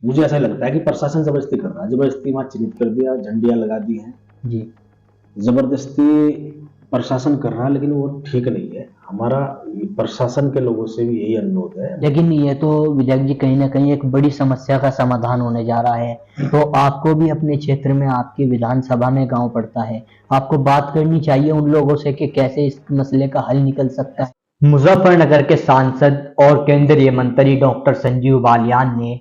मुझे ऐसा लगता है कि प्रशासन जबरदस्ती कर रहा है, जबरदस्ती वहां चिन्हित कर दिया, झंडियां लगा दी हैं जी। जबरदस्ती प्रशासन कर रहा है, लेकिन वो ठीक नहीं है। हमारा प्रशासन के लोगों से भी यही अनुरोध है। लेकिन ये तो विधायक जी कहीं ना कहीं एक बड़ी समस्या का समाधान होने जा रहा है। तो आपको भी अपने क्षेत्र में, आपकी विधानसभा में गांव पड़ता है, आपको बात करनी चाहिए उन लोगों से कि कैसे इस मसले का हल निकल सकता है। मुजफ्फरनगर के सांसद और केंद्रीय मंत्री डॉक्टर संजीव बालियान ने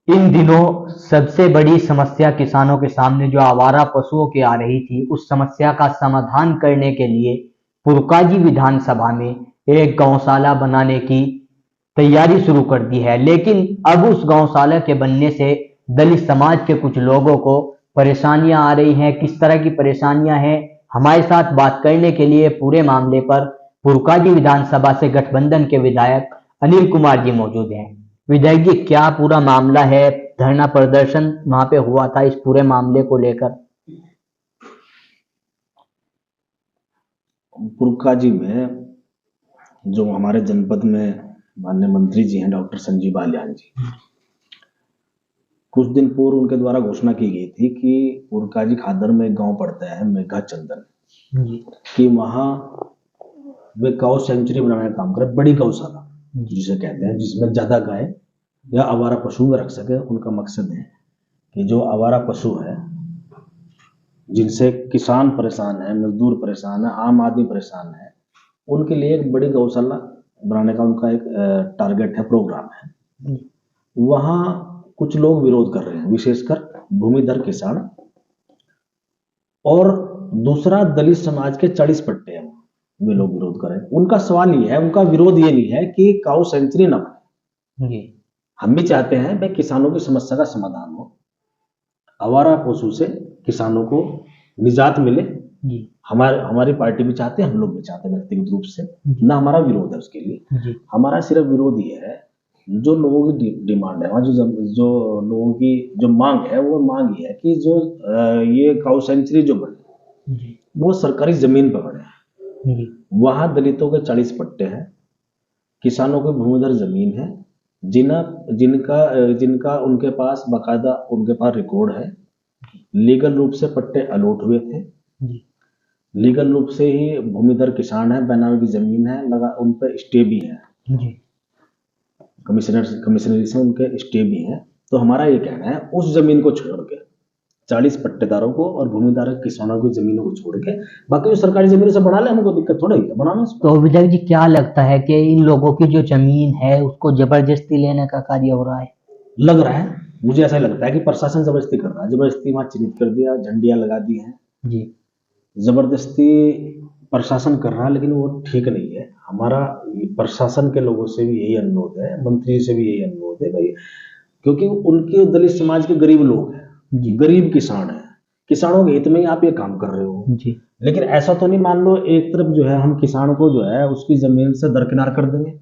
इन दिनों सबसे बड़ी समस्या किसानों के सामने जो आवारा पशुओं की आ रही थी, उस समस्या का समाधान करने के लिए पुरकाजी विधानसभा में एक गौशाला बनाने की तैयारी शुरू कर दी है। लेकिन अब उस गौशाला के बनने से दलित समाज के कुछ लोगों को परेशानियां आ रही हैं। किस तरह की परेशानियां हैं, हमारे साथ बात करने के लिए पूरे मामले पर पुरकाजी विधानसभा से गठबंधन के विधायक अनिल कुमार जी मौजूद हैं। विधायक जी, क्या पूरा मामला है? धरना प्रदर्शन वहां पे हुआ था इस पूरे मामले को लेकर। पुरकाजी में जो हमारे जनपद में माननीय मंत्री जी हैं डॉक्टर संजीव बालियान जी, कुछ दिन पूर्व उनके द्वारा घोषणा की गई थी कि पुरकाजी खादर में एक गांव पड़ता है मेघा चंदन, कि वहां वे काउ सेंचुरी बनाने का काम करें, बड़ी गौशाला जिसे कहते हैं, जिसमें ज्यादा गाय या आवारा पशु में रख सके। उनका मकसद है कि जो आवारा पशु है, जिनसे किसान परेशान है, मजदूर परेशान है, आम आदमी परेशान है, उनके लिए एक बड़ी गौशाला बनाने का उनका एक टारगेट है, प्रोग्राम है। वहां कुछ लोग विरोध कर रहे हैं, विशेषकर भूमिधर किसान, और दूसरा दलित समाज के 40 पट्टे हैं, वे लोग विरोध कर रहे हैं। उनका सवाल ये है, उनका विरोध ये नहीं है कि काउ सेंचुरी न बने। हम भी चाहते हैं भाई किसानों की समस्या का समाधान हो, आवारा पशु से किसानों को निजात मिले। हमारी पार्टी भी चाहते हैं, हम लोग भी चाहते हैं व्यक्तिगत रूप से, ना हमारा विरोध है उसके लिए। हमारा सिर्फ विरोध ये है, जो लोगों की डिमांड है, वहाँ जो लोगों की जो मांग है, वो मांग ये है कि जो ये काउ सेंचुरी जो बने वो सरकारी जमीन पर बने। वहां दलितों के 40 पट्टे हैं, किसानों की भूमिधर जमीन है, जिनका उनके पास बाकायदा उनके पास रिकॉर्ड है, लीगल रूप से पट्टे अलॉट हुए थे, लीगल रूप से ही भूमिधर किसान है, बेनामी की जमीन है, लगा उन पर स्टे भी है, कमिश्नरी से उनके स्टे भी हैं। तो हमारा ये कहना है, उस जमीन को छोड़ के 40 पट्टेदारों को और भूमिधारक किसानों की जमीनों को छोड़ के बाकी जो सरकारी जमीनों से बना ले, हमको दिक्कत थोड़ा ही है बनाने से। तो विधायक जी, क्या लगता है कि इन लोगों की जो जमीन है उसको जबरदस्ती लेने का कार्य हो रहा है? लग रहा है, मुझे ऐसा लगता है कि प्रशासन जबरदस्ती कर रहा है, जबरदस्ती वहां चिन्हित कर दिया, झंडियां लगा दी हैं जी, जबरदस्ती प्रशासन कर रहा है, लेकिन वो ठीक नहीं है। हमारा प्रशासन के लोगों से भी यही अनुरोध है, मंत्री से भी यही अनुरोध है भाई, क्योंकि उनके दलित समाज के गरीब लोग हैं, गरीब किसान हैं, किसानों के हित में ही आप ये काम कर रहे हो जी। लेकिन ऐसा तो नहीं, मान लो एक तरफ जो है हम किसान को जो है उसकी जमीन से दरकिनार कर देंगे,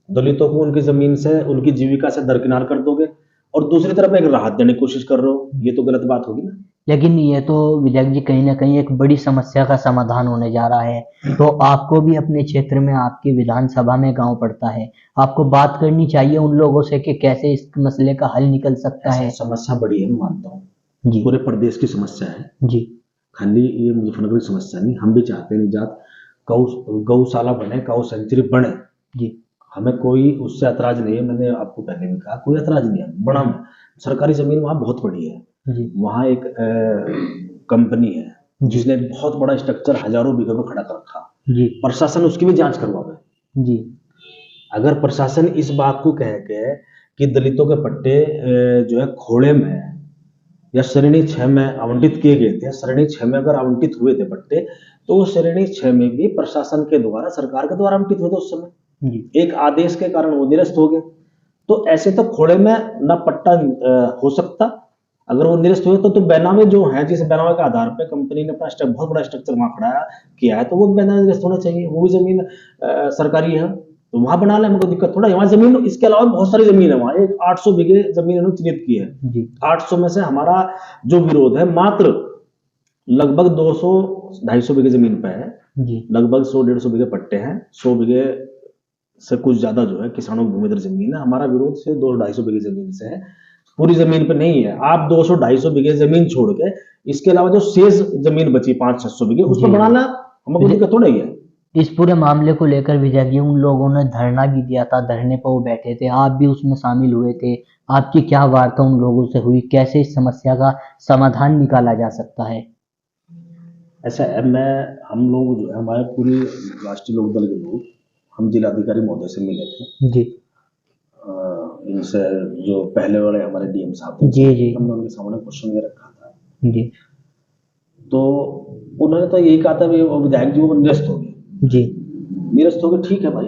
दलितों को उनकी जमीन से, उनकी जीविका से दरकिनार कर दोगे, और दूसरी तरफ एक राहत देने की कोशिश कर रहे हो, ये तो गलत बात होगी ना। लेकिन ये तो विधायक जी कहीं ना कहीं एक बड़ी समस्या का समाधान होने जा रहा है। तो आपको भी अपने क्षेत्र में, आपकी विधानसभा में गांव पड़ता है, आपको बात करनी चाहिए उन लोगों से कि कैसे इस मसले का हल निकल सकता है। समस्या बड़ी है, मैं मानता हूँ जी, पूरे प्रदेश की समस्या है जी, खाली ये मुजफ्फरनगर की समस्या नहीं। हम भी चाहते हैं निजात, गौशाला बने, काउ सेंचुरी बने जी, हमें कोई उससे ऐतराज नहीं है। मैंने आपको पहले भी कहा, कोई ऐतराज नहीं है, बड़ा सरकारी जमीन वहां बहुत बड़ी है जी। वहां एक कंपनी है जिसने बहुत बड़ा स्ट्रक्चर हजारों बीघे को खड़ा कर रखा जी, प्रशासन उसकी भी जांच करवावे जी। अगर प्रशासन इस बात को कह के कि दलितों के पट्टे जो है खोड़े में या श्रेणी 6 में आवंटित किए गए थे, श्रेणी 6 में अगर आवंटित हुए थे पट्टे, तो वो श्रेणी 6 में भी प्रशासन के द्वारा, सरकार के द्वारा आवंटित हुए थे उस समय, एक आदेश के कारण वो निरस्त हो गए। तो ऐसे तो खोड़े में ना पट्टा हो सकता, अगर वो निरस्त हुए तो बेनामी जो है, जिस बेनामी के आधार पे कंपनी ने अपना बहुत बड़ा स्ट्रक्चर वहां खड़ा किया है, तो वो बेनामी निरस्त होना चाहिए। वो भी जमीन सरकारी है, तो वहां बना ले, हमको दिक्कत थोड़ा है। वहां जमीन, इसके अलावा बहुत सारी जमीन है, वहां एक 800 बीघे जमीन इन्होंने चिन्हित की है। 800 में से हमारा जो विरोध है, मात्र लगभग 200-250 बीघे जमीन पे है, लगभग 100-150 बीघे पट्टे हैं, 100 बीघे से कुछ ज्यादा जो है किसानों की भूमिधर जमीन है। हमारा विरोध से 200-250 बीघे जमीन से है, पूरी जमीन पे नहीं है। आप 200-250 बीघे जमीन छोड़ के इसके अलावा जो शेष जमीन बची 500-600 बीघे उस पर जी बनाना, हमें कोई दिक्कत थोड़ा ही है। इस पूरे मामले को लेकर विजय जी, उन लोगों ने धरना भी दिया था, धरने पर वो बैठे थे, आप भी उसमें शामिल हुए थे। आपकी क्या वार्ता उन लोगों से हुई, कैसे इस समस्या का समाधान निकाला जा सकता है? ऐसा है, हम लोग जो है हमारे पूरे राष्ट्रीय लोकदल के लोग, हम जिलाधिकारी महोदय से मिले थे। जी इनसे जो पहले वाले हमारे डीएम साहब थे, जी जी हमने उनके सामने क्वेश्चन ये रखा था, जी तो उन्होंने तो यही कहा था भी वो विधायक जी वो निरस्त हो गए। जी निरस्त हो गए, ठीक है भाई,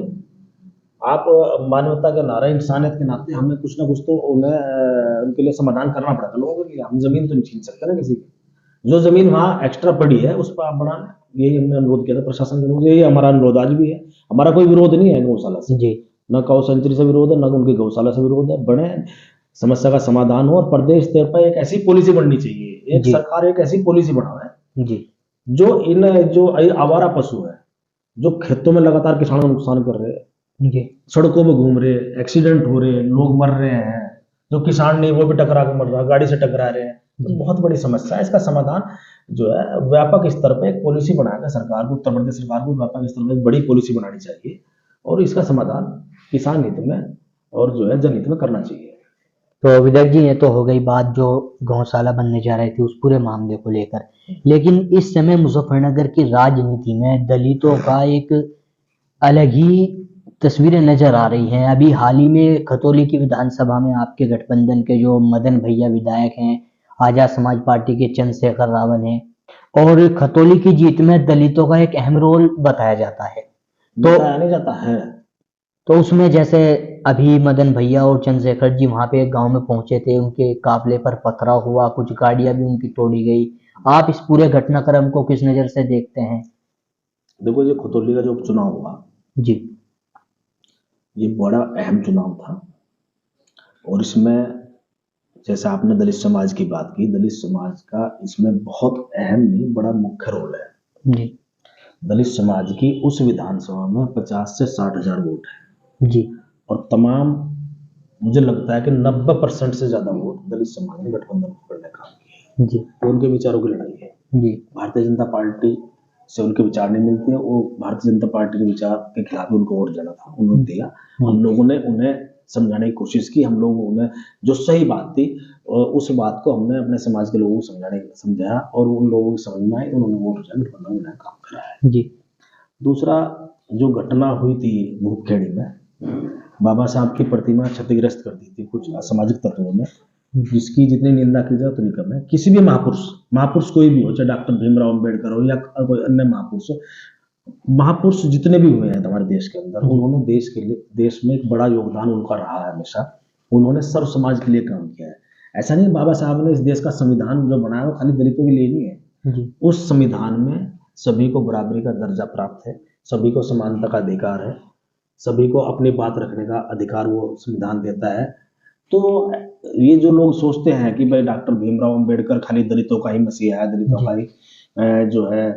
आप मानवता के नारे, इंसानियत के नाते हमें कुछ ना कुछ तो उन्हें उनके लिए समाधान करना पड़ेगा लोगों के लिए। हम जमीन तो नहीं छीन सकते ना किसी की। जो जमीन वहाँ एक्स्ट्रा पड़ी है उस पर आप बढ़ाना, यही हमने अनुरोध किया था प्रशासन के लोगों से। यही हमारा अनुरोध आज भी है। हमारा कोई विरोध नहीं है गौशाला से, जी न गौ सेंचुरी से विरोध है, न उनकी गौशाला से विरोध है। बड़े समस्या का समाधान हो, और प्रदेश स्तर पर एक ऐसी पॉलिसी बननी चाहिए, एक जी सरकार एक ऐसी पॉलिसी बनाए जी जो इन जो आवारा पशु है, जो खेतों में लगातार किसानों को नुकसान कर रहे हैं, जी सड़कों में घूम रहे, एक्सीडेंट हो रहे, लोग मर रहे हैं, जो किसान नहीं वो भी टकरा के मर रहा है, गाड़ी से टकरा रहे हैं, तो बहुत बड़ी समस्या है। इसका समाधान जो है व्यापक स्तर पे एक पॉलिसी बनाकर सरकार को, उत्तर प्रदेश सरकार को व्यापक स्तर पे एक बड़ी पॉलिसी बनानी चाहिए, और इसका समाधान किसान हित में और जो है जनहित में करना चाहिए। तो विदर्भ जी, ये तो हो गई बात जो गौशाला बनने जा रही थी उस पूरे मामले को लेकर। लेकिन इस समय मुजफ्फरनगर की राजनीति में दलितों का एक अलग ही तस्वीरें नजर आ रही हैं। अभी हाल ही में खतौली की विधानसभा में आपके गठबंधन के जो मदन भैया विधायक हैं, आजाद समाज पार्टी के चंद्रशेखर रावल हैं, और खतौली की जीत में दलितों का एक अहम रोल बताया जाता है। तो बताया नहीं जाता है। तो उसमें जैसे अभी मदन भैया और चंद्रशेखर जी वहां पे एक गांव में पहुंचे थे, उनके काफिले पर पथराव हुआ, कुछ गाड़ियां भी उनकी तोड़ी गई। आप इस पूरे घटनाक्रम को किस नजर से देखते हैं? देखो, ये खतौली का जो चुनाव हुआ, जी ये बड़ा अहम चुनाव था, और इसमें जैसे आपने दलित समाज की बात की, दलित समाज का इसमें बहुत अहम नहीं, बड़ा मुख्य रोल है। जी दलित समाज की उस विधानसभा में 50 से 60 हजार वोट है, जी और तमाम, मुझे लगता है कि 90% से ज्यादा वोट दलित समाज ने गठबंधन को करने काम किया जी है। उनके विचारों की लड़ाई है। जी भारतीय जनता पार्टी से उनके विचार नहीं मिलते हैं, वो भारतीय जनता पार्टी के विचार के खिलाफ ही उनको वोट देना था, उन्होंने दिया। हम लोगों ने उन्हें समझाने की कोशिश की, हम लोग उन्हें जो सही बात थी उस बात को हमने अपने समाज के लोगों को समझाया, और उन लोगों की समझ में आई, उन्होंने वोट गठबंधन में काम करा है। जी दूसरा, जो घटना हुई थी भूपखेड़ी में, बाबा साहब की प्रतिमा क्षतिग्रस्त कर दी थी कुछ असामाजिक तत्वों ने, जिसकी जितनी निंदा की जाए उतनी कम है। किसी भी महापुरुष कोई भी हो, चाहे डॉक्टर भीमराव अम्बेडकर हो या कोई अन्य महापुरुष जितने भी हुए हैं हमारे देश के अंदर, उन्होंने देश के लिए, देश में एक बड़ा योगदान उनका रहा है हमेशा। उन्होंने सर्व समाज के लिए काम किया है। ऐसा नहीं बाबा साहब ने इस देश का संविधान जो बनाया वो खाली दलितों के लिए नहीं है। जी उस संविधान में सभी को बराबरी का दर्जा प्राप्त है, सभी को समानता का अधिकार है, सभी को अपनी बात रखने का अधिकार वो संविधान देता है। तो ये जो लोग सोचते हैं कि भाई डॉक्टर भीमराव अंबेडकर खाली दलितों का ही मसीहा है, दलितों का ही जो है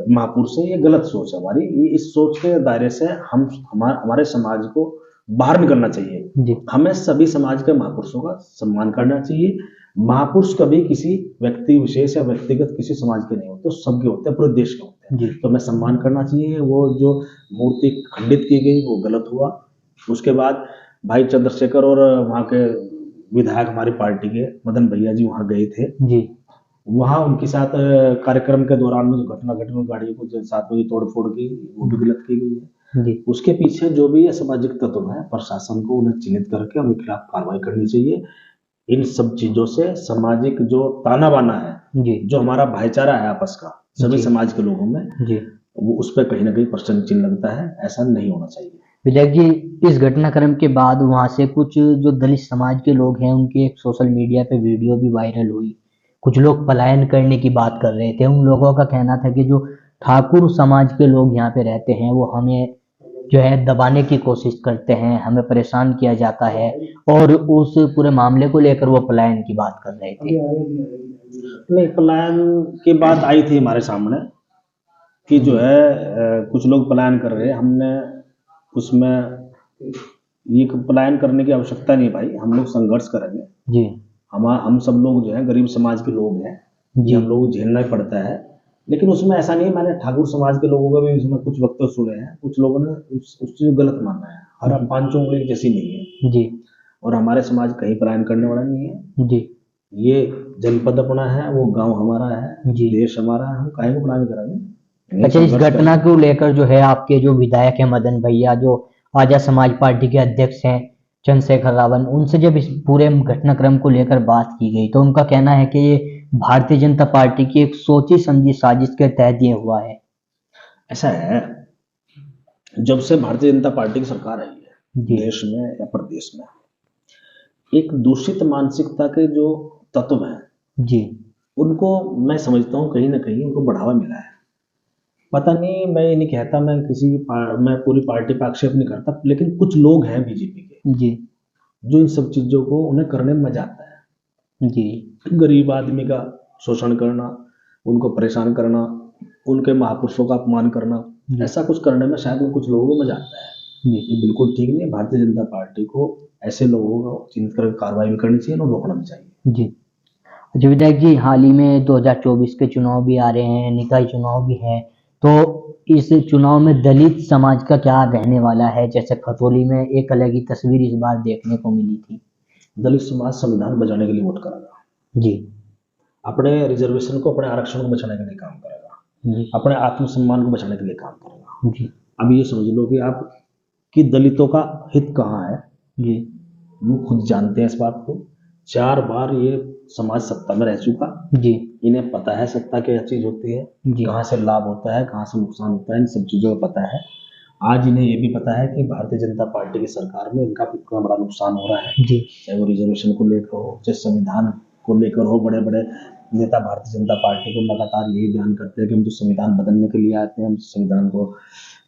महापुरुष है, ये गलत सोच है हमारी। इस सोच के दायरे से हमारे समाज को बाहर निकलना चाहिए। जी हमें सभी समाज के महापुरुषों का सम्मान करना चाहिए। महापुरुष कभी किसी व्यक्ति विशेष या व्यक्तिगत किसी समाज के नहीं होते, सबके होते हैं, पूरे देश के होते हैं। तो हमें सम्मान करना चाहिए। वो जो मूर्ति खंडित की गई वो गलत हुआ। उसके बाद भाई चंद्रशेखर और वहाँ के विधायक हमारी पार्टी के मदन भैया जी वहाँ गए थे। जी वहाँ उनके साथ कार्यक्रम के दौरान में जो घटना घटी, उन गाड़ियों को जो साथ में तोड़ फोड़ की, वो भी गलत की गई है। जी उसके पीछे जो भी असामाजिक तत्व है, प्रशासन को उन्हें चिन्हित करके उनके खिलाफ कार्रवाई करनी चाहिए। इन सब चीजों से सामाजिक जो ताना बाना है, जी जो हमारा भाईचारा है आपस का सभी समाज के लोगों में, जी वो उस पर कहीं ना कहीं प्रश्न चिन्ह लगता है। ऐसा नहीं होना चाहिए। विजय जी, इस घटनाक्रम के बाद वहां से कुछ जो दलित समाज के लोग हैं उनकी एक सोशल मीडिया पे वीडियो भी वायरल हुई। कुछ लोग पलायन करने की बात कर रहे थे। उन लोगों का कहना था कि जो ठाकुर समाज के लोग यहाँ पे रहते हैं वो हमें जो है दबाने की कोशिश करते हैं, हमें परेशान किया जाता है, और उस पूरे मामले को लेकर वो पलायन की बात कर रहे थे। नहीं, पलायन की बात आई थी हमारे सामने कि जो है कुछ लोग पलायन कर रहे हैं। हमने उसमें ये पलायन करने की आवश्यकता नहीं भाई, हम लोग संघर्ष करेंगे। जी हम सब लोग जो है गरीब समाज के लोग हैं, जी ये हम लोग को झेलना ही पड़ता है। लेकिन उसमें ऐसा नहीं है, मैंने ठाकुर समाज के लोगों का भी उसमें कुछ वक्तव्य सुने हैं, कुछ लोगों ने उस चीज को गलत माना है। हर पांचों उंगली एक जैसी नहीं है, जी और हमारे समाज कहीं पलायन करने वाला नहीं है। जी ये जनपद अपना है, वो गांव हमारा है, जी। देश हमारा है, हम काहे को पलायन करेंगे? यही अच्छा, इस संघर्ष घटना करेंगे। को लेकर जो है आपके जो विधायक है मदन भैया, जो आजा समाज पार्टी के अध्यक्ष हैं चंद्रशेखर रावत, उनसे जब इस पूरे घटनाक्रम को लेकर बात की गई तो उनका कहना है कि ये भारतीय जनता पार्टी की एक सोची समझी साजिश के तहत ये हुआ है। ऐसा है, जब से भारतीय जनता पार्टी की सरकार आई है जी देश में या प्रदेश में, एक दूषित मानसिकता के जो तत्व हैं जी उनको मैं समझता हूँ कहीं ना कहीं उनको बढ़ावा मिला है। पता नहीं, मैं ये नहीं कहता मैं किसी की मैं पूरी पार्टी पर आक्षेप नहीं करता, लेकिन कुछ लोग हैं बीजेपी के जी जो इन सब चीजों को उन्हें करने में मजा आता है। जी गरीब आदमी का शोषण करना, उनको परेशान करना, उनके महापुरुषों का अपमान करना, जी ऐसा कुछ करने में शायद उन कुछ लोगों को मजा आता है। जी ये बिल्कुल ठीक नहीं है। भारतीय जनता पार्टी को ऐसे लोगों को चिन्हित करके कार्रवाई भी करनी चाहिए और रोकना भी चाहिए। जी। अच्छा विधायक जी, हाल ही में 2024 के चुनाव भी आ रहे हैं, निकाय चुनाव भी है, तो इस चुनाव में दलित समाज का क्या रहने वाला है? जैसे खतौली में एक अलग ही तस्वीर इस बार देखने को मिली थी। दलित समाज संविधान बचाने के लिए वोट करेगा, जी अपने रिजर्वेशन को, अपने आरक्षण को बचाने के लिए काम करेगा, जी अपने आत्मसम्मान को बचाने के लिए काम करेगा। जी अब ये समझ लो कि आप कि दलितों का हित कहाँ है, जी वो खुद जानते हैं इस बात को। 4 बार ये समाज सत्ता में रह चुका, जी इन्हें पता है सत्ता क्या चीज होती है, जी कहाँ से लाभ होता है, कहाँ से नुकसान होता है, इन सब चीजों का पता है। आज इन्हें ये भी पता है कि भारतीय जनता पार्टी की सरकार में इनका कितना बड़ा नुकसान हो रहा है, जी चाहे वो रिजर्वेशन को लेकर हो, चाहे संविधान को लेकर हो। बड़े बड़े नेता भारतीय जनता पार्टी को लगातार यही बयान करते हैं कि हम तो संविधान बदलने के लिए आते हैं, हम संविधान को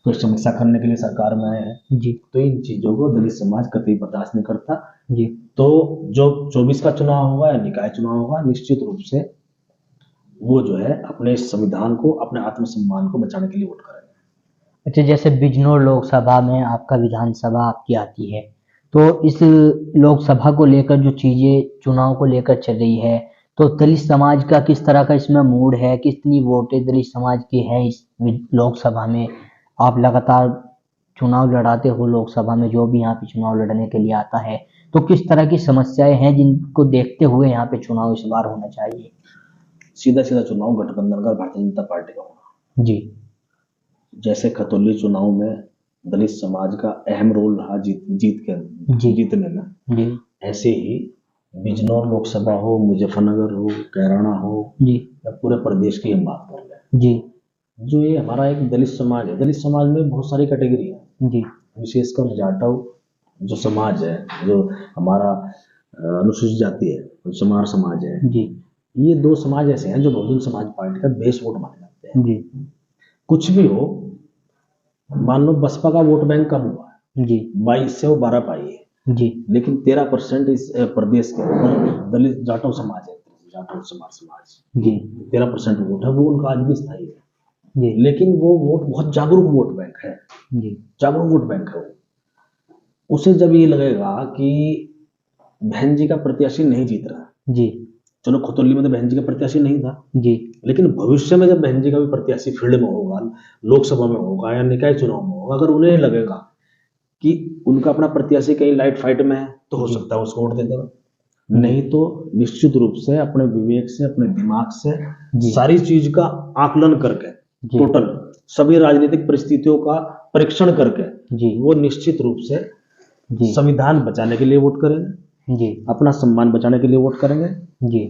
कोई समीक्षा करने के लिए सरकार में आए हैं। जी तो इन चीजों को दलित समाज कतई बर्दाश्त नहीं करता। जी। तो जो 24 का चुनाव होगा या निकाय चुनाव होगा, निश्चित रूप से वो जो है अपने संविधान को, अपने आत्मसम्मान को बचाने के लिए वोट करेंगे। अच्छा, जैसे बिजनौर लोकसभा में आपका विधानसभा आपकी आती है, तो इस लोकसभा को लेकर जो चीजें चुनाव को लेकर चल रही है, तो दलित समाज का किस तरह का इसमें मूड है? कितनी वोटें दलित समाज की है इस लोकसभा में? आप लगातार चुनाव लड़ाते हो लोकसभा में, जो भी यहाँ पे चुनाव लड़ने के लिए आता है, तो किस तरह की समस्याएं हैं जिनको देखते हुए यहाँ पे चुनाव इस बार होना चाहिए? सीधा सीधा चुनाव गठबंधन का भारतीय जनता पार्टी का होना। जी जैसे खतौली चुनाव में दलित समाज का अहम रोल रहा जीतने में, जी ऐसे ही बिजनौर लोकसभा हो, मुजफ्फरनगर हो, कैराना हो, जी या पूरे प्रदेश की हम बात कर लें, जी जो ये हमारा एक दलित समाज है। दलित समाज में बहुत सारी कैटेगरी है, जी विशेषकर जाटव जो समाज है, जो हमारा अनुसूचित जाति है, चमार समाज है, जी ये 2 समाज ऐसे हैं जो बहुजन समाज पार्टी का बेस वोट माने जाते हैं। जी कुछ भी हो, मान लो बसपा का वोट बैंक कम हुआ है, जी 22 से वो 12 पाई है, जी लेकिन 13% इस प्रदेश के अंदर दलित जाटव समाज है, जाटव समाज जी 13% वोट है, वो उनका आज भी स्थायी है। जी लेकिन वो वोट बहुत जागरूक वोट बैंक है, जी जागरूक वोट बैंक है वो। उसे जब ये लगेगा कि बहन जी का प्रत्याशी नहीं जीत रहा, जी चलो खतौली में तो बहन जी का प्रत्याशी नहीं था, जी लेकिन भविष्य में जब बहन जी का भी प्रत्याशी फील्ड में होगा, लोकसभा में होगा या निकाय चुनाव में होगा, अगर उन्हें लगेगा कि उनका अपना प्रत्याशी कहीं लाइट फाइट में है, तो हो सकता है उसको वोट दे देगा। नहीं तो निश्चित रूप से अपने विवेक से, अपने दिमाग से सारी चीज का आकलन करके, टोटल सभी राजनीतिक परिस्थितियों का परीक्षण करके वो निश्चित रूप से संविधान बचाने के लिए वोट करेंगे जी, अपना सम्मान बचाने के लिए वोट करेंगे जी,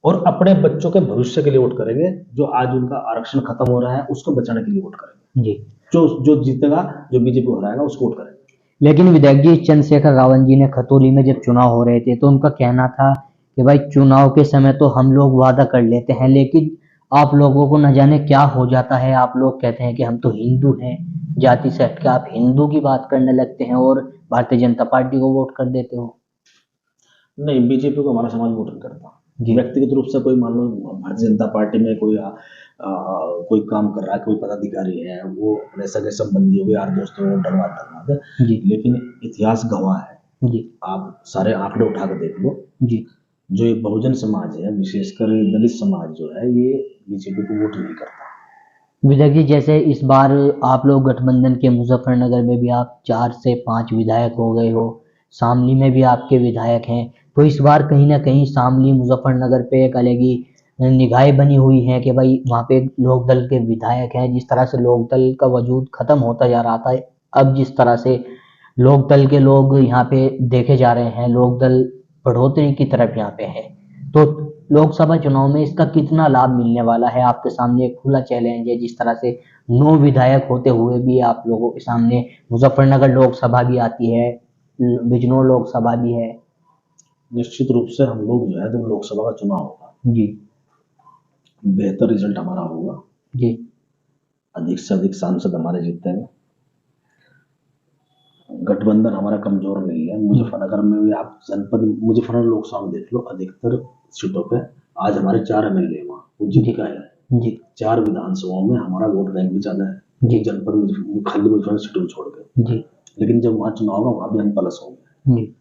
और अपने बच्चों के भविष्य के लिए वोट करेंगे। जो आज उनका आरक्षण खत्म हो रहा है उसको बचाने के लिए वोट करेंगे। जी। जो जीतेगा, जो बीजेपी को हराएगा उसको वोट करेंगे। लेकिन विधायक जी, चंद्रशेखर रावत जी ने खतौली में जब चुनाव हो रहे थे तो उनका कहना था कि भाई चुनाव के समय तो हम लोग वादा कर लेते हैं, लेकिन आप लोगों को न जाने क्या हो जाता है। आप लोग कहते हैं कि हम तो हिंदू हैं, जाति से हटके आप हिंदू की बात करने लगते हैं और भारतीय जनता पार्टी को वोट कर देते हो। नहीं, बीजेपी को हमारा समाज वोट नहीं करता। जी व्यक्तिगत रूप से कोई मान लो भारतीय जनता पार्टी में कोई काम कर रहा है, कोई पदाधिकारी है, वो अपने सगे संबंधी हो यार दोस्तों डरवा दे, जी लेकिन इतिहास गवाह है, जी आप सारे आंकड़े उठा कर देख लो, जी जो ये बहुजन समाज है, विशेषकर दलित समाज जो है, ये बीजेपी को वोट नहीं करता। विधायक जी, जैसे इस बार आप लोग गठबंधन के मुजफ्फरनगर में भी आप 4 से 5 विधायक हो गए हो, शामली में भी आपके विधायक हैं, तो इस बार कहीं ना कहीं शामली मुजफ्फरनगर पे एक अलग ही निगाहें बनी हुई हैं कि भाई वहाँ पे लोक दल के विधायक हैं। जिस तरह से लोक दल का वजूद खत्म होता जा रहा था, अब जिस तरह से लोक दल के लोग यहाँ पे देखे जा रहे हैं, लोक दल बढ़ोतरी की तरफ यहाँ पे है, तो लोकसभा चुनाव में इसका कितना लाभ मिलने वाला है? आपके सामने एक खुला चैलेंज है, जिस तरह से 9 विधायक होते हुए भी आप लोगों के सामने मुजफ्फरनगर लोकसभा भी आती है, बिजनौर लोकसभा भी है। निश्चित रूप से हम लोग जो है, जब लोकसभा का चुनाव होगा, जी बेहतर रिजल्ट हमारा होगा, जी अधिक से अधिक सांसद हमारे जीतेंगे। गठबंधन हमारा कमजोर नहीं है। मुजफ्फरनगर में भी आप जनपद मुजफ्फरनगर लोकसभा में देख लो, अधिकतर सीटों पे आज हमारे 4 एमएलए वहाँ वो जीत का है। जी 4 विधानसभाओं में हमारा वोट बैंक भी ज्यादा है जी जनपद खाली मुजफ्फरनगर सीटों को छोड़ के। जी लेकिन जब वहाँ चुनाव होगा, वहाँ भी हम प्लस होंगे, जी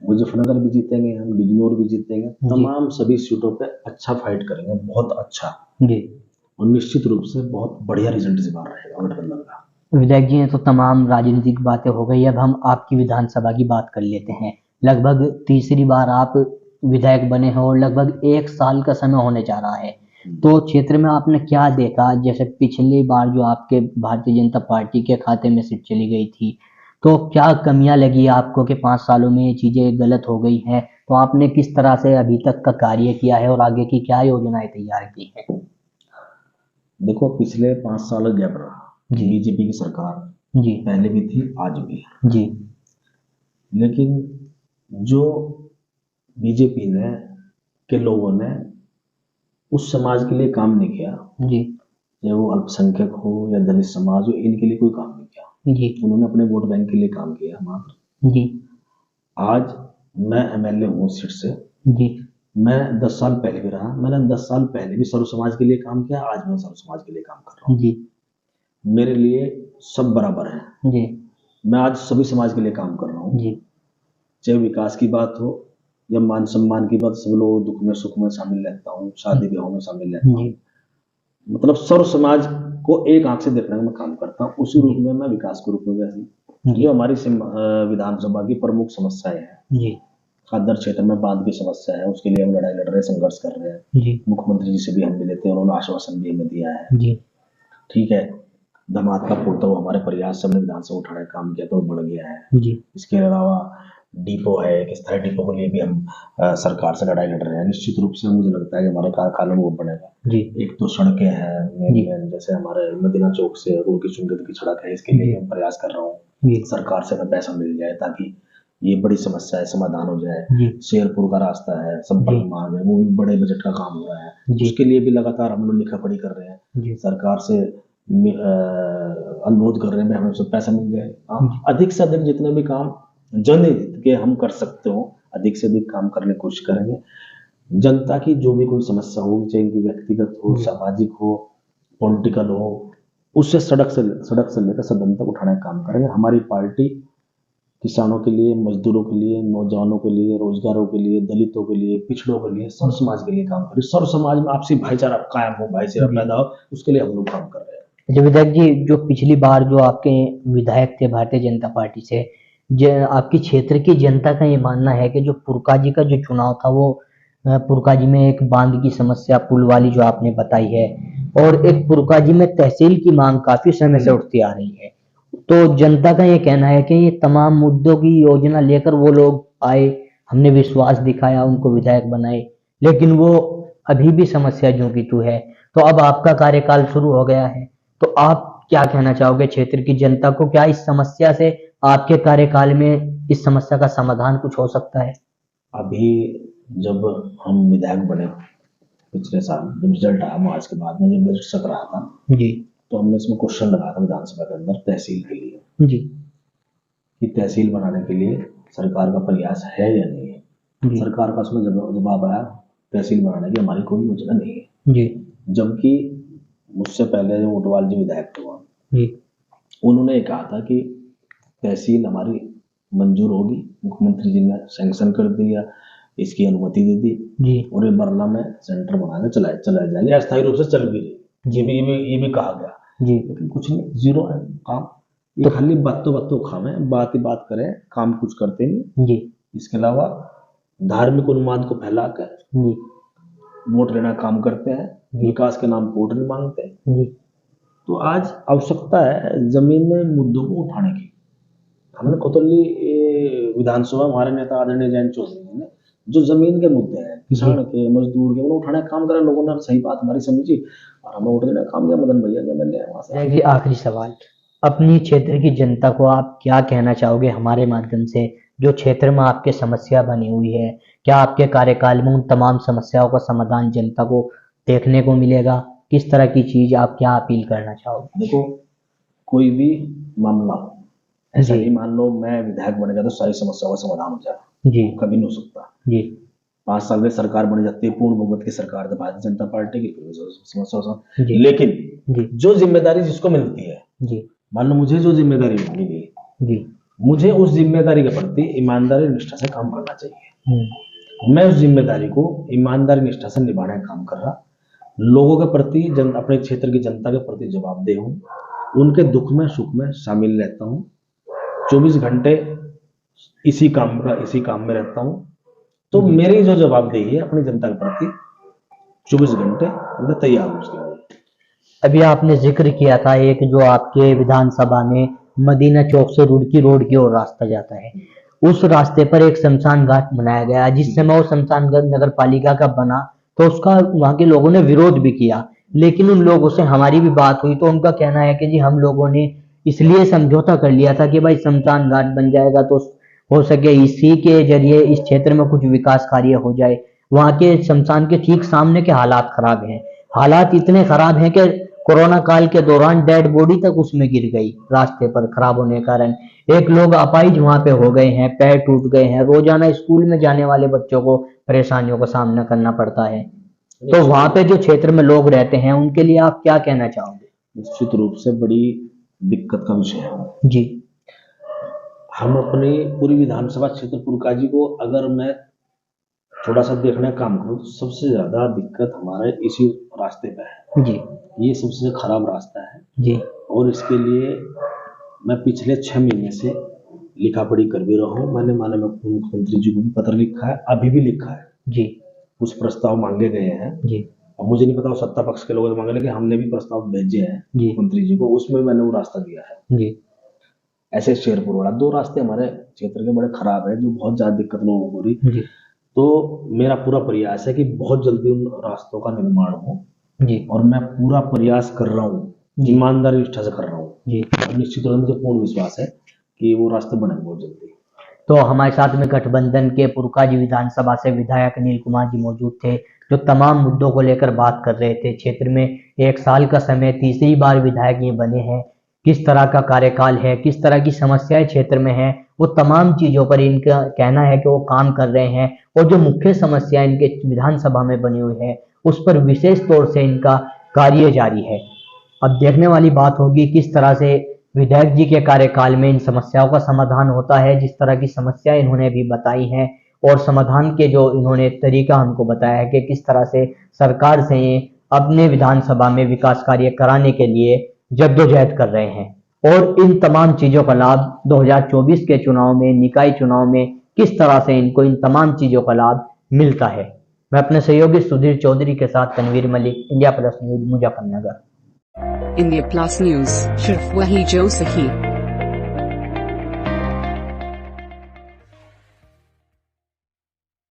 मुजफ्फरनगर भी जीतेंगे, हम बिजनौर भी जीतेंगे, तमाम सभी सीटों पे अच्छा फाइट करेंगे, बहुत अच्छा, जी। और निश्चित रूप से बहुत बढ़िया रिजल्ट इस बार रहेगा गठबंधन का। विधायक जी, ने तो तमाम राजनीतिक बातें हो गई, अब हम आपकी विधानसभा की बात कर लेते हैं। लगभग तीसरी बार आप विधायक बने हैं और लगभग 1 साल का समय होने जा रहा है, तो क्षेत्र में आपने क्या देखा? जैसे पिछली बार जो आपके भारतीय जनता पार्टी के खाते में सीट चली गई थी, तो क्या कमियां लगी आपको कि 5 सालों में ये चीजें गलत हो गई हैं? तो आपने किस तरह से अभी तक का कार्य किया है और आगे की क्या योजनाएं तैयार की है? देखो, पिछले 5 साल गैप रहा, जी बीजेपी की सरकार जी पहले भी थी, आज भी है, जी लेकिन जो बीजेपी ने के लोगों ने उस समाज के लिए काम नहीं किया, जी चाहे वो अल्पसंख्यक हो या दलित समाज हो, इनके लिए कोई काम नहीं किया। जी उन्होंने अपने वोट बैंक के लिए काम किया मात्र। जी आज मैं एमएलए हूँ उस सीट से, जी मैं 10 साल पहले भी रहा, मैंने 10 साल पहले भी सर्व समाज के लिए काम किया, आज मैं सर्व समाज के लिए काम कर रहा हूँ। जी मेरे लिए सब बराबर है, जी मैं आज सभी समाज के लिए काम कर रहा हूँ, जी चाहे विकास की बात हो या मान सम्मान की बात। सब लोग दुख में सुख में शामिल रहता हूँ, शादी ब्याह में शामिल रहता हूँ, जी मतलब सर्व समाज को एक आंख से देखने का मैं काम करता हूँ। उसी रूप में मैं विकास के रूप में भी, जी जो हमारी विधानसभा की प्रमुख समस्याएं हैं, जी खादर क्षेत्र में बांध की समस्या है, उसके लिए हम लड़ाई लड़ रहे हैं, संघर्ष कर रहे हैं। जी मुख्यमंत्री जी से भी हम मिले थे, उन्होंने आश्वासन भी हमें दिया है, जी ठीक है। धमाका फोड़ता हुआ हमारे प्रयास से हमने विधानसभा उठाने का काम किया तो बढ़ गया है। जी इसके अलावा डिपो है, एक स्थायी डिपो के लिए भी हम सरकार से लड़ाई लड़ रहे हैं। निश्चित रूप से मुझे लगता है कि हमारे कारखानों में वो बनेगा। जी एक तो सड़कें हैं मेन, जैसे हमारे मदीना चौक से रोड की चुंगत की सड़क है, इसके लिए मैं प्रयास कर रहा हूँ, सरकार से हमें पैसा मिल जाए ताकि ये बड़ी समस्या है समाधान हो जाए। शेरपुर का रास्ता है, संपर्क मार्ग है, वो भी बड़े बजट का काम हो रहा है, उसके लिए भी लगातार हम लोग लिखा पढ़ी कर रहे हैं, सरकार से अनुरोध कर रहे हैं हमें सब पैसा मिल जाए। अधिक से अधिक जितने भी काम जनहित के हम कर सकते हो, अधिक से अधिक काम करने की कोशिश करेंगे। जनता की जो भी कोई समस्या हो, चाहे उनकी व्यक्तिगत हो, सामाजिक हो, पॉलिटिकल हो, उससे सड़क से लेकर सदन तक उठाने का काम करेंगे। हमारी पार्टी किसानों के लिए, मजदूरों के लिए, नौजवानों के लिए, रोजगारों के लिए, दलितों के लिए, पिछड़ों के लिए, सर्व समाज के लिए काम करें। सर्व समाज में आपसी भाईचारा कायम हो, भाईचारा पैदा हो, उसके लिए हम लोग काम कर रहे हैं। अच्छा विधायक जी, जो पिछली बार जो आपके विधायक थे भारतीय जनता पार्टी से, आपकी क्षेत्र की जनता का ये मानना है कि जो पुरकाजी का जो चुनाव था वो पुरकाजी में एक बांध की समस्या पुल वाली जो आपने बताई है, और एक पुरकाजी में तहसील की मांग काफी समय से उठती आ रही है, तो जनता का ये कहना है कि ये तमाम मुद्दों की योजना लेकर वो लोग आए, हमने विश्वास दिखाया, उनको विधायक बनाए, लेकिन वो अभी भी समस्या ज्यों की त्यों है। तो अब आपका कार्यकाल शुरू हो गया है, तो आप क्या कहना चाहोगे क्षेत्र की जनता को? क्या इस समस्या से आपके कार्यकाल में इस समस्या का समाधान कुछ हो सकता है? अभी जब हम विधायक बने पिछले साल, जब रिजल्ट आया मार्च के बाद में, जब बजट सत्र रहा था जी तो हमने इसमें क्वेश्चन लगाया था विधानसभा के अंदर तहसील के लिए, जी कि तहसील बनाने के लिए सरकार का प्रयास है या नहीं है। सरकार का उसमें जवाब आया, तहसील बनाने की हमारी कोई योजना नहीं है। जी जबकि मुझसे पहले जो ऊंटवाल जी विधायक थे वहाँ, जी उन्होंने ये कहा था कि तहसील हमारी मंजूर होगी, मुख्यमंत्री जी ने सैंक्शन कर दिया, इसकी अनुमति दे दी जी और ये बरला में सेंटर बनाने चलाया जाएगा, अस्थायी रूप से चल भी रही। ये भी कहा गया, जी लेकिन कुछ नहीं, जीरो है काम। ये खाली बातों खामे, बात ही बात करें, काम कुछ करते नहीं। जी इसके अलावा धार्मिक उन्माद को फैला कर जी वोट लेना काम करते हैं, विकास के नाम पर वोट नहीं मांगते। जी तो आज आवश्यकता है जमीन में मुद्दों को उठाने की। हमने कोतवाली विधानसभा हमारे नेता आदरणीय जयंत चौधरी जी ने जो जमीन के मुद्दे हैं, किसान के, मजदूर के, उन्हें उठाने का काम करा, लोगों ने सही बात हमारी समझी और हमें वोट देने का काम किया। मदन भैया जब मैंने वहां से। जी आखिरी सवाल, अपनी क्षेत्र की जनता को आप क्या कहना चाहोगे हमारे माध्यम से, जो क्षेत्र में आपके समस्या बनी हुई है, क्या आपके कार्यकाल में उन तमाम समस्याओं का समाधान जनता को देखने को मिलेगा? किस तरह की चीज आप क्या अपील करना चाहोगे? देखो, कोई भी मामला हो, ऐसा जी। नहीं मान लो मैं विधायक बन गया तो सारी समस्याओं का समाधान हो जाए, जी कभी नहीं हो सकता। जी 5 साल में सरकार बन जाती है, पूर्ण बहुमत की सरकार है भारतीय जनता पार्टी की, फिर समस्या जी। लेकिन जी जो जिम्मेदारी जिसको मिलती है, जी मान लो मुझे जो जिम्मेदारी मिली, जी मुझे उस जिम्मेदारी के प्रति ईमानदारी निष्ठा से काम करना चाहिए। मैं उस जिम्मेदारी को ईमानदारी निष्ठा से निभाने का काम कर रहा, लोगों के प्रति, अपने क्षेत्र की जनता के प्रति जवाबदेह हूँ, उनके दुख में सुख में शामिल रहता हूँ, 24 घंटे इसी काम में रहता हूँ। तो मेरी जो जवाबदेही है अपनी जनता के प्रति 24 घंटे मैं तैयार हूँ उसके लिए। अभी आपने जिक्र किया था एक जो आपके विधानसभा में मदीना चौक से रुड़की रोड की ओर रास्ता जाता है, उस रास्ते पर एक शमशान घाट बनाया गया। जिस समय वो शमशान घाट नगर पालिका का बना तो उसका वहां के लोगों ने विरोध भी किया, लेकिन उन लोगों से हमारी भी बात हुई तो उनका कहना है कि जी हम लोगों ने इसलिए समझौता कर लिया था कि भाई शमशान घाट बन जाएगा तो हो सके इसी के जरिए इस क्षेत्र में कुछ विकास कार्य हो जाए। वहां के शमशान के ठीक सामने के हालात खराब हैं, हालात इतने खराब हैं कि कोरोना काल के दौरान डेड बॉडी तक उसमें गिर गई रास्ते पर खराब होने के कारण। एक लोग अपाहिज वहां पे हो गए हैं, पैर टूट गए हैं, रोजाना स्कूल में जाने वाले बच्चों को परेशानियों का सामना करना पड़ता है। तो वहां पे जो क्षेत्र में लोग रहते हैं उनके लिए आप क्या कहना चाहोगे? निश्चित रूप से बड़ी दिक्कत का विषय है जी। हम अपनी पूरी विधानसभा क्षेत्र पुरकाजी को अगर मैं थोड़ा सा देखने का काम करूँ तो सबसे ज्यादा दिक्कत हमारे इसी रास्ते पे है जी ये सबसे खराब रास्ता है जी और इसके लिए मैं पिछले 6 महीने से लिखा पढ़ी कर भी रहा हूँ। मैंने माननीय मुख्यमंत्री जी को भी पत्र लिखा है, अभी भी लिखा है जी कुछ प्रस्ताव मांगे गए हैं जी और मुझे नहीं पता सत्ता पक्ष के लोगों ने मांगे, लेकिन हमने भी प्रस्ताव भेजे हैं जी मुख्यमंत्री जी को, उसमें मैंने वो रास्ता दिया है। जी ऐसे शेरपुर वाला 2 रास्ते हमारे क्षेत्र के बड़े खराब है जो बहुत ज्यादा दिक्कत लोगों को हो रही। जी तो मेरा पूरा प्रयास है कि बहुत जल्दी उन रास्तों का निर्माण हो जी और मैं पूरा प्रयास कर रहा हूँ, ईमानदारी निष्ठा से कर रहा हूँ जी। और निश्चित रूप से मुझे पूर्ण विश्वास है कि वो रास्ते बनेंगे बहुत जल्दी। तो हमारे साथ में गठबंधन के पुरकाजी विधानसभा से विधायक अनिल कुमार जी मौजूद थे, जो तमाम मुद्दों को लेकर बात कर रहे थे। क्षेत्र में 1 साल का समय, तीसरी बार विधायक ये बने हैं, किस तरह का कार्यकाल है, किस तरह की समस्याएं क्षेत्र में है, वो तमाम चीजों पर इनका कहना है कि वो काम कर रहे हैं और जो मुख्य समस्या इनके विधानसभा में बनी हुई है उस पर विशेष तौर से इनका कार्य जारी है। अब देखने वाली बात होगी किस तरह से विधायक जी के कार्यकाल में इन समस्याओं का समाधान होता है। जिस तरह की समस्या इन्होंने भी बताई हैं और समाधान के जो इन्होंने तरीका हमको बताया है कि किस तरह से सरकार से अपने विधानसभा में विकास कार्य कराने के लिए जद्दोजहद कर रहे हैं और इन तमाम चीजों का लाभ 2024 के चुनाव में, निकाय चुनाव में किस तरह से इनको इन तमाम चीजों का लाभ मिलता है। मैं अपने सहयोगी सुधीर चौधरी के साथ Tanveer Malik, India plus news, Muzaffarnagar. India plus news, सिर्फ वही जो सही।